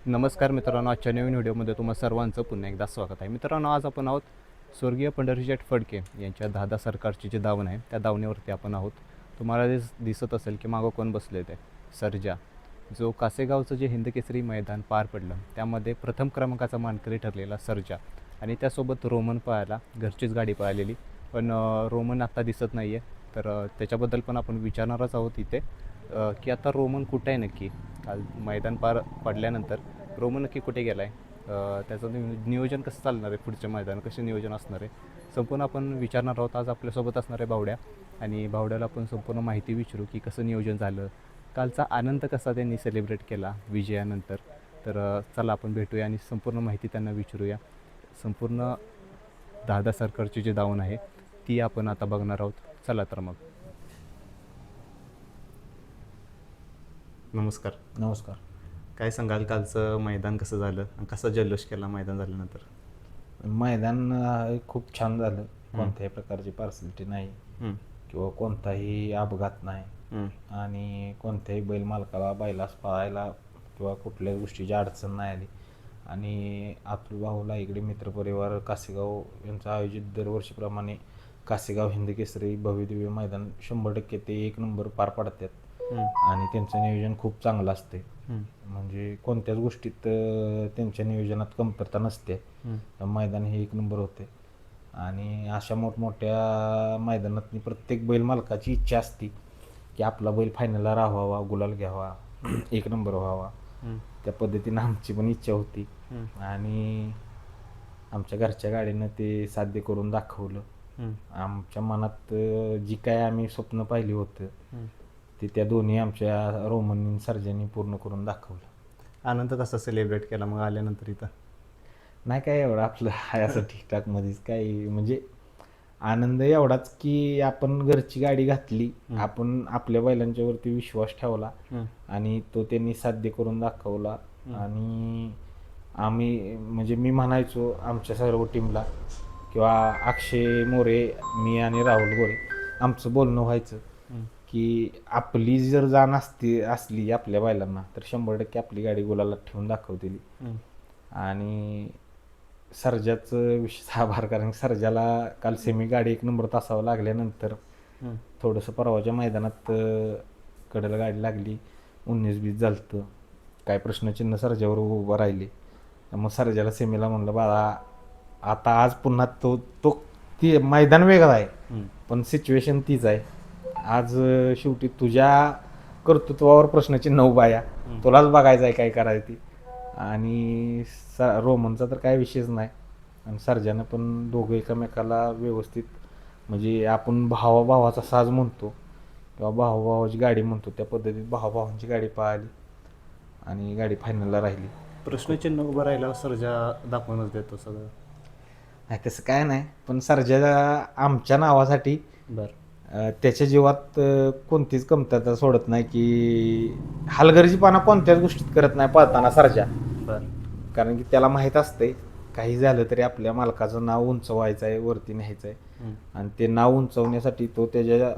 नमस्कार मित्रांनो, आजच्या नवीन व्हिडिओमध्ये तुम्हा सर्वांचं पुन्हा एकदा स्वागत आहे. मित्रांनो, आज आपण आहोत स्वर्गीय पंढरीशेठ फडके यांच्या दादा सरकारची जी दावण आहे त्या दावणीवरती आपण आहोत. तुम्हाला दिसत असेल की मागं कोण बसले ते सर्जा, जो कासेगावचं जे हिंदकेसरी मैदान पार पडलं त्यामध्ये प्रथम क्रमांकाचा मानकरी ठरलेला सर्जा आणि त्यासोबत रोमन पळायला, घरचीच गाडी पळालेली. पण रोमन आत्ता दिसत नाही आहे, तर त्याच्याबद्दल पण आपण विचारणारच आहोत इथे की आता रोमन कुठं आहे नक्की. काल मैदान पार पडल्यानंतर रोमन नक्की कुठे गेला आहे, त्याचं नियोजन कसं चालणार आहे, पुढचे मैदान कसे नियोजन असणार आहे, संपूर्ण आपण विचारणार आहोत. आज आपल्यासोबत असणार आहे बावड्या, आणि बावड्याला आपण संपूर्ण माहिती विचारू की कसं नियोजन झालं, कालचा आनंद कसा त्यांनी सेलिब्रेट केला विजयानंतर. तर चला आपण भेटूया आणि संपूर्ण माहिती त्यांना विचारूया. संपूर्ण दादा सरकारची जी दावण आहे ती आपण आता बघणार आहोत. चला तर मग. नमस्कार. नमस्कार. काय सांगाल, कालचं मैदान कसं झालं आणि कसा जल्लोष केला मैदान झाल्यानंतर? मैदान खूप छान झालं. कोणत्याही प्रकारची पार्सलिटी नाही किंवा कोणताही अपघात नाही आणि कोणत्याही बैल मालकाला बैलास पळायला किंवा कुठल्याच गोष्टीची अडचण नाही आली. आणि अतुल भाऊला इकडे मित्रपरिवार कासेगाव यांचं आयोजित दरवर्षीप्रमाणे कासेगाव हिंदकेसरी भव्यदिव्य मैदान 100% ते 1 नंबर पार पाडतात. आणि त्यांचं नियोजन खूप चांगलं असते. म्हणजे कोणत्याच गोष्टीत त्यांच्या नियोजनात कमतरता नसते. मैदान हे 1 नंबर होते. आणि अशा मोठमोठ्या मैदानात प्रत्येक बैल मालकाची इच्छा असते की आपला बैल फायनलला राहावा, गुलाल घ्यावा, 1 नंबर व्हावा. त्या पद्धतीनं आमची पण इच्छा होती आणि आमच्या घरच्या गाडीनं ते साध्य करून दाखवलं. आमच्या मनात जी काय आम्ही स्वप्न पाहिली होतं ते त्या दोन्ही आमच्या रोमन सर्जांनी पूर्ण करून दाखवलं. आनंद कसा सेलिब्रेट केला मग आल्यानंतर इथं? नाही काय एवढं आपलं आहे असं ठीकठाकमध्येच काही, म्हणजे आनंद एवढाच की आपण घरची गाडी घातली, आपण आपल्या बैलांच्यावरती विश्वास ठेवला आणि तो त्यांनी साध्य करून दाखवला. आणि आम्ही म्हणजे मी म्हणायचो आमच्या सर्व टीमला किंवा अक्षय मोरे, मी आणि राहुल गोरे आमचं बोलणं व्हायचं की आपली जर जाण असली आपल्या बैलांना तर 100% आपली गाडी गुलाला ठेवून दाखवतील. आणि सर्जाचं विशेष आभार, कारण सर्जाला काल सेमी गाडी 1 नंबर तासावं लागल्यानंतर थोडंसं परवाच्या मैदानात कडेला गाडी लागली, 19-20 झालं, काय प्रश्नचिन्ह सर्जावर उभं राहिले. मग सर्जाला सेमीला म्हणलं बाळा आता आज पुन्हा तो तो ती मैदान वेगळं आहे पण सिच्युएशन तीच आहे. आज शेवटी तुझ्या कर्तृत्वावर प्रश्नाचिन्ह उभा आहे, तुलाच बघायचं आहे काय करायचं ती. आणि रोमनचा तर काय विषयच नाही. आणि सर्जानं पण दोघं एकमेकाला व्यवस्थित, म्हणजे आपण भावाभावाचा साज म्हणतो किंवा भावाभावाची गाडी म्हणतो त्या पद्धतीत भावाभावांची गाडी पळाली आणि गाडी फायनलला राहिली. प्रश्नचिन्ह उभं राहिल्यावर सर्जा दाखवूनच देतो सगळं. नाही तसं काय नाही, पण सर्जा आमच्या नावासाठी त्याच्या जीवात कोणतीच कमतरता सोडत नाही की हलगर्जीपणा कोणत्याच गोष्टीत करत नाही पळताना सर्जा. कारण की त्याला माहीत असते काही झालं तरी आपल्या मालकाचं नाव उंचवायचं आहे, वरती न्यायचं आहे. आणि ते नाव उंचवण्यासाठी तो त्याच्या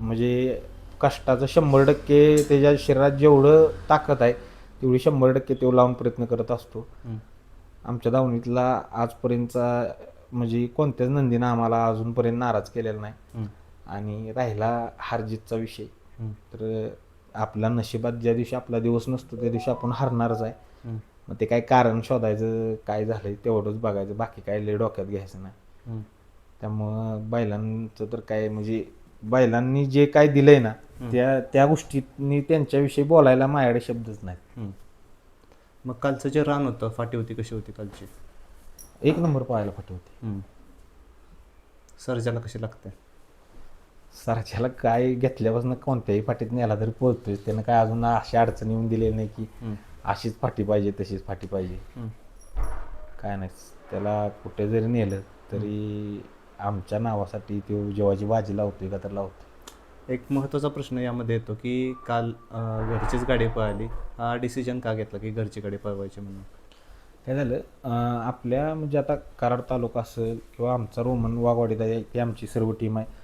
म्हणजे कष्टाचं 100% त्याच्या शरीरात जेवढं ताकद आहे तेवढी 100% तो लावून प्रयत्न करत असतो. आमच्या दावणीतला आजपर्यंतचा म्हणजे कोणत्याच नंदीनं आम्हाला अजूनपर्यंत नाराज केलेला नाही. आणि राहिला हारजीतचा विषय, तर आपला नशिबात ज्या दिवशी आपला दिवस नसतो त्या दिवशी आपण हारणारच आहे. मग ते काय कारण शोधायचं, काय झालंय तेवढंच बघायचं, बाकी काय लय डोक्यात घ्यायचं नाही. त्यामुळं बैलांचं तर काय, म्हणजे बैलांनी जे काय दिलंय ना त्या गोष्टींनी त्यांच्याविषयी बोलायला माझ्याकडे शब्दच नाहीत. मग कालचं जे रान होतं, फाटी होती, कशी होती कालची? 1 नंबर पाहायला फाटी होती. सर्जाला कशी लागते? सर्जाला काय घेतल्यापासून कोणत्याही फाटीत नेला तरी पोहोचतोय. त्यानं काय अजून अशी अडचण येऊन दिलेली नाही की अशीच फाटी पाहिजे तशीच फाटी पाहिजे, काय नाही. त्याला कुठे जरी नेलं तरी आमच्या नावासाठी तो जेव्हाची बाजी लावतोय का तर लावतो. एक महत्त्वाचा प्रश्न यामध्ये येतो की काल घरचीच गाडी पळाली, हा डिसिजन का घेतला की घरची गाडी पळवायची म्हणून? काय झालं, आपल्या म्हणजे आता कराड तालुका असेल किंवा आमचा रोमन वाघवाडीत आहे ती आमची सर्व टीम आहे.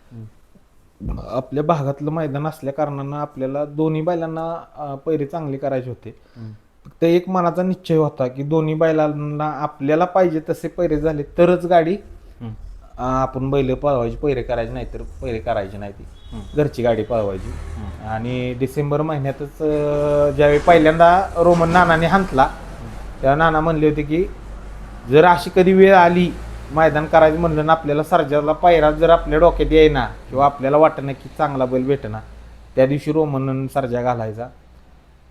आपल्या भागातलं मैदान असल्या कारणानं आपल्याला दोन्ही बैलांना पैरे चांगले करायचे होते. फक्त एक मनाचा निश्चय होता की दोन्ही बैलांना आपल्याला पाहिजे तसे पैरे झाले तरच गाडी आपण बैल पळवायची, पैरे करायचे नाही तर पैरे करायचे नाही, ती घरची गाडी पळवायची. आणि डिसेंबर महिन्यातच ज्यावेळी पहिल्यांदा रोमन नानाने हाणला तेव्हा नाना म्हणले होते की जर अशी कधी वेळ आली मैदान करायचं म्हणलं ना आपल्याला सर्जाला पायरा जर आपल्या डोक्यात येईना किंवा आपल्याला वाटणं की चांगला बैल भेटेना, त्या दिवशी रोमन सर्जा घालायचा.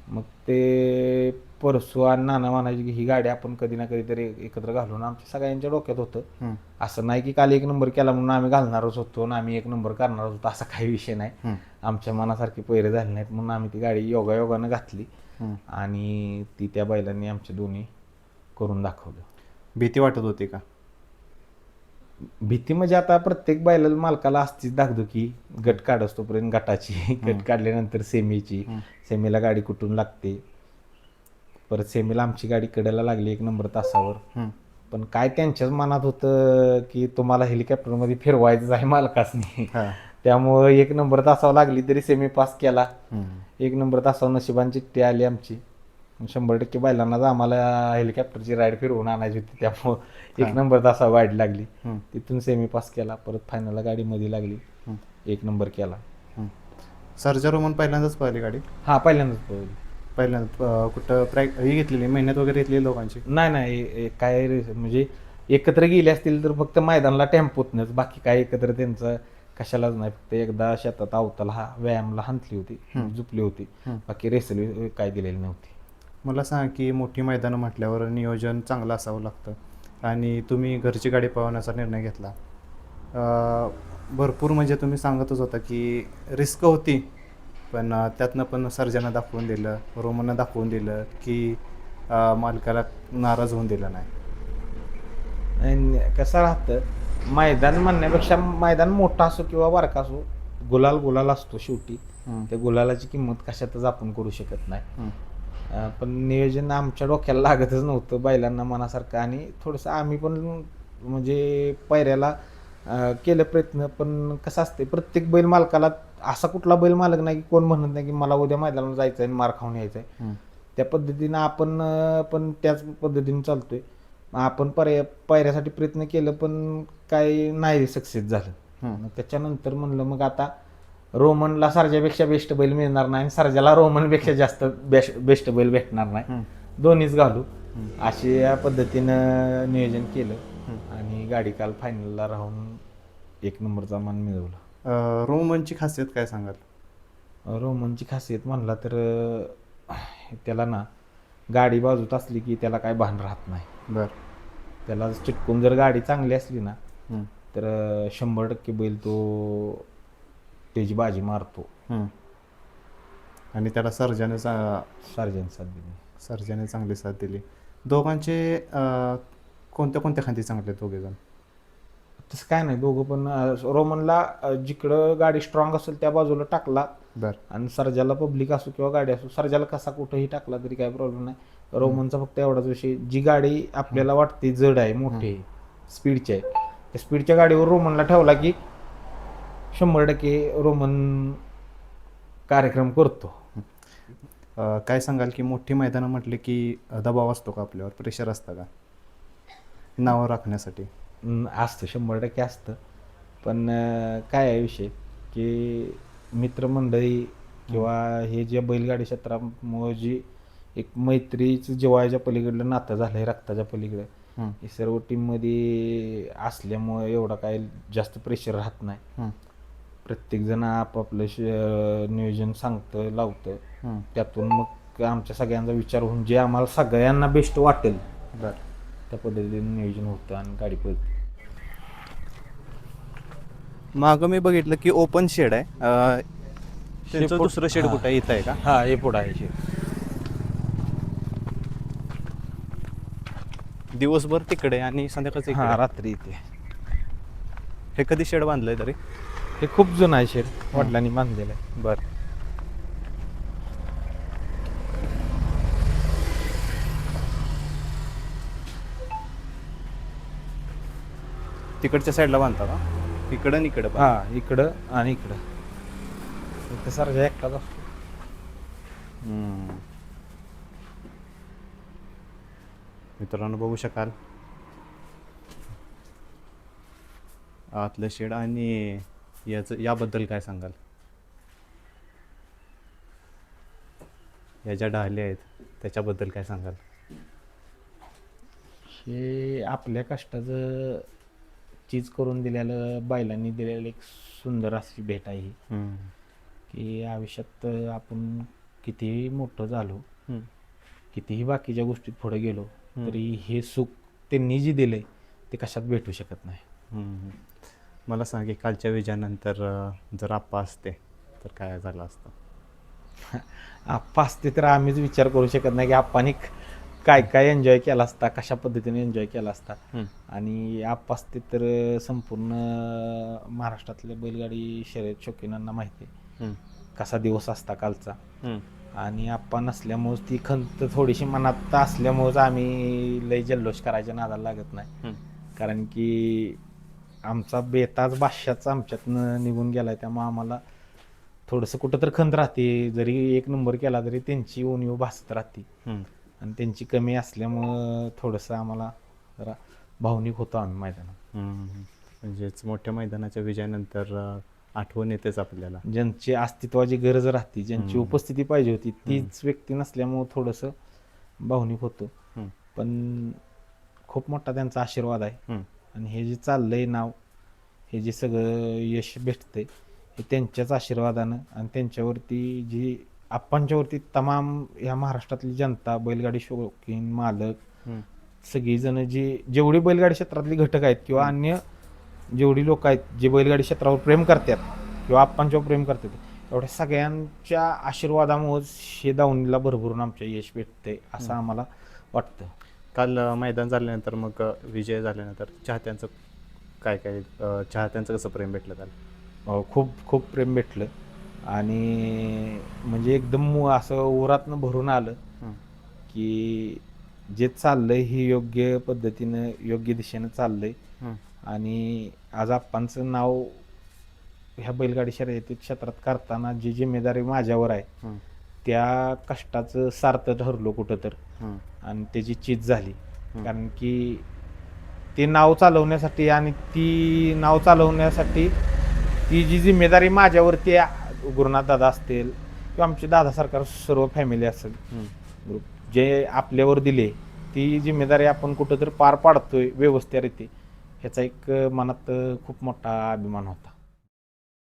मग ते परसू आणि नाना म्हणायचे की ही गाडी आपण कधी ना कधीतरी एकत्र घालून आमच्या सगळ्यांच्या डोक्यात होतं. असं नाही की काल एक नंबर केला म्हणून आम्ही घालणारच होतो आणि आम्ही एक नंबर करणारच होतो, असा काही विषय नाही. आमच्या मनासारखे पैरे झाले नाहीत म्हणून आम्ही ती गाडी योगायोगानं घातली आणि ती त्या बैलांनी आमच्या दोन्ही करून दाखवलं. भीती वाटत होती का? भीती म्हणजे आता प्रत्येक बैलाला मालकाला असतीच धाकधुकी. गट काढस तोपर्यंत गटाची, गट काढल्यानंतर सेमीची, सेमीला गाडी कुठून लागते, परत सेमीला आमची गाडी कडेला लागली 1 नंबर तासावर. पण काय त्यांच्याच मनात होतं की तुम्हाला हेलिकॉप्टरमध्ये फिरवायचं आहे मालकासनी, त्यामुळं 1 नंबर तासावर लागली तरी सेमी पास केला. 1 नंबर तासावर नशिबान चिठ्ठी आली आमची. 100% बैलांनाच आम्हाला हेलिकॉप्टरची राईड फिरवून आणायची होती, त्यामुळं 1 नंबर तासावर गाडी लागली. तिथून सेमी पास केला, परत फायनलला गाडी मध्ये लागली, 1 नंबर केला. सर्जा रोमन पहिल्यांदाच पळाली गाडी? हा, पहिल्यांदाच पळवली. पहिल्यांदा कुठं ही घेतलेली, मेहनत वगैरे घेतली लोकांची? नाही काय म्हणजे एकत्र गेले असतील तर फक्त मैदानाला टेम्पोतनच, बाकी काय एकत्र त्यांचं कशालाच नाही. फक्त एकदा शेतात अवताला हा व्यायामला हांतली होती, झुपली होती, बाकी रेसल काय दिलेली नव्हती. मला सांग की मोठी मैदानं म्हटल्यावर नियोजन चांगलं असावं लागतं आणि तुम्ही घरची गाडी पळवण्याचा निर्णय घेतला. भरपूर म्हणजे तुम्ही सांगतच होता की रिस्क होती, पण त्यातनं पण सर्जानं दाखवून दिलं, रोमननं दाखवून दिलं की मालकाला नाराज होऊन दिलं नाही. आणि कसं राहतं मैदान म्हणण्यापेक्षा मैदान मोठा असो किंवा बारका असो, गुलाल असतो शेवटी. त्या गुलालाची किंमत कशातच आपण करू शकत नाही. पण नियोजन आमच्या डोक्याला लागतच नव्हतं बैलांना मनासारखं, आणि थोडंसं आम्ही पण म्हणजे पायऱ्याला केलं प्रयत्न. पण कसं असते प्रत्येक बैल मालकाला, असा कुठला बैल मालक नाही की कोण म्हणत नाही की मला उद्या मैदानाला जायचं आहे आणि मार खाऊन यायचं आहे. त्या पद्धतीनं आपण पण त्याच पद्धतीने चालतोय. आपण पायऱ्यासाठी प्रयत्न केलं पण काही नाही सक्सेस झालं. त्याच्यानंतर म्हणलं मग आता रोमनला सर्जापेक्षा बेस्ट बैल मिळणार नाही, सर्जाला रोमनपेक्षा जास्त बेस्ट बैल भेटणार नाही, दोन्हीच घालू, अशी या पद्धतीनं नियोजन केलं आणि गाडी काल फायनलला राहून 1 नंबरचा मान मिळवला. रोमनची खासियत काय सांगाल? रोमनची खासियत म्हणला तर त्याला ना गाडी बाजूत असली की त्याला काय भान राहत नाही. बरं. त्याला चिटकून जर गाडी चांगली असली ना तर 100% बैल तो त्याची बाजी मारतो. आणि त्याला सर्जाने सर्जन चांगली साथ दिली. दोघांचे कोणत्या खांदी चांगले दोघेजण? तसं काय नाही, दोघं पण रोमनला जिकडं गाडी स्ट्रॉंग असेल त्या बाजूला टाकला. आणि सर्जाला पब्लिक असो किंवा गाडी असो, सर्जाला कसा कुठंही टाकला तरी काय प्रॉब्लेम नाही. रोमनचा फक्त एवढाच विषय, जी गाडी आपल्याला वाटते जड आहे, मोठी आहे, स्पीडची आहे, त्या स्पीडच्या गाडीवर रोमनला ठेवला की 100% रोमन कार्यक्रम करतो. काय सांगाल की मोठी मैदानं म्हटले की दबाव असतो का आपल्यावर, प्रेशर असतं का नावं राखण्यासाठी? असतं, 100% असतं. पण काय आहे विषय की मित्रमंडळी किंवा हे जे बैलगाडी क्षेत्रामुळे जी एक मैत्रीचं जिव्हाळ्याच्या पलीकडलं नातं झालं आहे, रक्ताच्या पलीकडं, हे सर्व टीममध्ये असल्यामुळे एवढा काय जास्त प्रेशर राहत नाही. प्रत्येकजण आपापलं नियोजन सांगतं, लावतं, त्यातून मग आमच्या सगळ्यांचा विचार होऊन जे आम्हाला सगळ्यांना बेस्ट वाटेल त्या पद्धतीने नियोजन होतं आणि गाडी पळते. मागं मी बघितलं की ओपन शेड आहे, त्यांचं दुसरं शेड कुठं आहे, इथं आहे का? हा, हे पुढं आहे शेड. दिवसभर तिकडे आणि संध्याकाळचं इकडे? हा, रात्री इथे. हे कधी शेड बांधलंय तरी? हे खूप जुनं आहे शेड, वडिलांनी बांधलेलं आहे. बरं. तिकडच्या साईडला बांधता का? इकडं आणि इकडं? हा, इकडं आणि इकडं. इथं सर्जा एकटाच असतो. मित्रांनो बघू शकाल आतलं शेड. आणि याबद्दल काय सांगाल? या ज्या ढाल्या आहेत त्याच्याबद्दल काय सांगाल? हे आपल्या कष्टाचं चीज करून दिलेलं, बैलांनी दिलेलं एक सुंदर अशी भेट आहे ही. की आयुष्यात आपण कितीही मोठं झालो, कितीही बाकीच्या गोष्टीत पुढे गेलो, तरी हे सुख त्यांनी जे दिलंय ते कशात भेटू शकत नाही. मला सांग की कालच्या विजयानंतर जर आप्पा असते तर काय झालं असतं? आप्पा असते तर आम्हीच विचार करू शकत नाही की आप्पानी काय काय एन्जॉय केला असता, कशा पद्धतीने एन्जॉय केला असता. आणि आप्पा असते तर संपूर्ण महाराष्ट्रातल्या बैलगाडी शर्यत शौकीनांना माहिती आहे कसा दिवस असता कालचा. आणि आप्पा नसल्यामुळेच ती खंत थोडीशी मनात असल्यामुळेच आम्ही लय जल्लोष करायच्या नादाला लागत नाही. कारण की आमचा बेताज बादशाहच आमच्यातनं निघून गेलाय, त्यामुळे आम्हाला थोडंसं कुठं तर खंत राहते. जरी एक नंबर केला तरी त्यांची उणीव भासत राहते. आणि त्यांची कमी असल्यामुळं थोडंसं आम्हाला जरा भावनिक होतो आम्ही मैदानात. म्हणजेच मोठ्या मैदानाच्या विजयानंतर आठवण येतेच आपल्याला. ज्यांची अस्तित्वाची गरज राहते, ज्यांची उपस्थिती पाहिजे होती, तीच व्यक्ती नसल्यामुळं थोडंसं भावनिक होतो. पण खूप मोठा त्यांचा आशीर्वाद आहे. आणि हे जे चाललंय नाव, हे जे सगळं यश भेटतंय हे त्यांच्याच आशीर्वादानं आणि त्यांच्यावरती जी आप्पांच्यावरती तमाम ह्या महाराष्ट्रातली जनता, बैलगाडी शौकीन, मालक, सगळीजण जेवढी बैलगाडी क्षेत्रातली घटक आहेत किंवा अन्य जेवढी लोक आहेत जे बैलगाडी क्षेत्रावर प्रेम करतात किंवा आप्पांच्यावर प्रेम करतात, एवढ्या सगळ्यांच्या आशीर्वादामुळेच हे दावणीला भरभरून आमच्या यश भेटतंय असं आम्हाला वाटतं. काल मैदान झाल्यानंतर मग विजय झाल्यानंतर चाहत्यांचं चाहत्यांचं कसं प्रेम भेटलं त्याला? खूप खूप प्रेम भेटलं. आणि म्हणजे एकदम असं ओरातनं भरून आलं की जे चाललंय हे योग्य पद्धतीनं योग्य दिशेनं चाललंय. आणि आज आप्पांचं नाव ह्या बैलगाडी शर्यती क्षेत्रात करताना जी जिम्मेदारी माझ्यावर आहे त्या कष्टाचं सार्थ ठरलो कुठं तर. आणि त्याची चीज झाली. कारण की ते नाव चालवण्यासाठी आणि ती जी जिम्मेदारी माझ्यावरती गुरुनाथ दादा असतील किंवा आमचे दादासारखा सर्व फॅमिली असेल ग्रुप जे आपल्यावर दिले, ती जिम्मेदारी आपण कुठंतरी पार पाडतोय व्यवस्थितरित्या, ह्याचा एक मनात खूप मोठा अभिमान होता.